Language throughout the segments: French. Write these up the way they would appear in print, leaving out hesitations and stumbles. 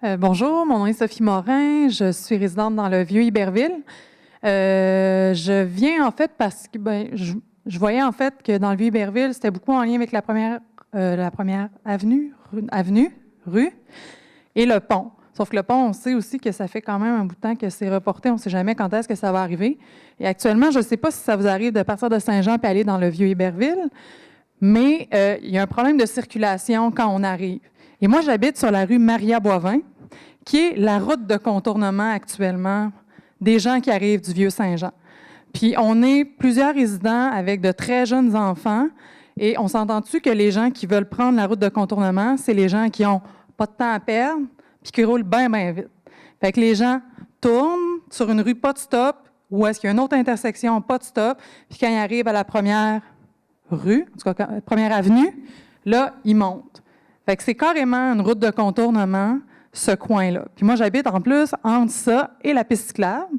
Bonjour, mon nom est Sophie Morin, je suis résidente dans le Vieux-Iberville. Je viens en fait parce que je voyais en fait que dans le Vieux-Iberville, c'était beaucoup en lien avec la première rue et le pont. Sauf que le pont, on sait aussi que ça fait quand même un bout de temps que c'est reporté, on ne sait jamais quand est-ce que ça va arriver. Et actuellement, je ne sais pas si ça vous arrive de partir de Saint-Jean et aller dans le Vieux-Iberville, mais il y a un problème de circulation quand on arrive. Et moi, j'habite sur la rue Maria-Boivin, qui est la route de contournement actuellement des gens qui arrivent du Vieux-Saint-Jean. Puis on est plusieurs résidents avec de très jeunes enfants et on s'entend-tu que les gens qui veulent prendre la route de contournement, c'est les gens qui n'ont pas de temps à perdre puis qui roulent bien, bien vite. Fait que les gens tournent sur une rue pas de stop ou est-ce qu'il y a une autre intersection pas de stop, puis quand ils arrivent à la première rue, en tout cas, première avenue, là, ils montent. Fait que c'est carrément une route de contournement, ce coin-là. Puis moi, j'habite en plus entre ça et la piste cyclable,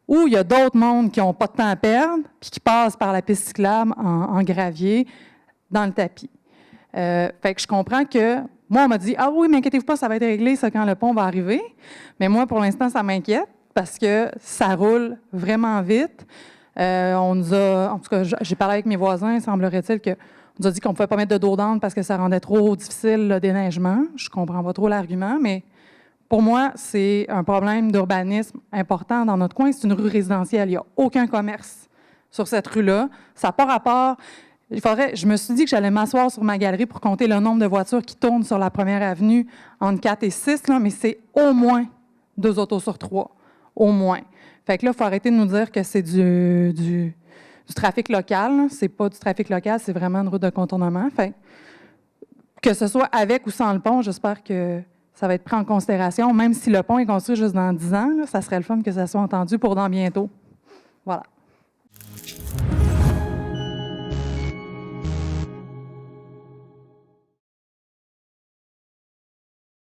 où il y a d'autres mondes qui n'ont pas de temps à perdre, puis qui passent par la piste cyclable en gravier, dans le tapis. Fait que je comprends que, moi, on m'a dit « Ah oui, mais inquiétez-vous pas, ça va être réglé, ça, quand le pont va arriver. » Mais moi, pour l'instant, ça m'inquiète, parce que ça roule vraiment vite. On nous a, en tout cas, j'ai parlé avec mes voisins, semblerait-il que on nous a dit qu'on ne pouvait pas mettre de dos d'âne parce que ça rendait trop difficile le déneigement. Je ne comprends pas trop l'argument, mais pour moi, c'est un problème d'urbanisme important dans notre coin. C'est une rue résidentielle. Il n'y a aucun commerce sur cette rue-là. Ça n'a pas rapport. Je me suis dit que j'allais m'asseoir sur ma galerie pour compter le nombre de voitures qui tournent sur la première avenue entre 4 et 6, là, mais c'est au moins 2 autos sur 3. Au moins. Fait que là, il faut arrêter de nous dire que c'est du trafic local. C'est pas du trafic local, c'est vraiment une route de contournement. Fait que ce soit avec ou sans le pont, j'espère que ça va être pris en considération. Même si le pont est construit juste dans 10 ans, là, ça serait le fun que ça soit entendu pour dans bientôt. Voilà.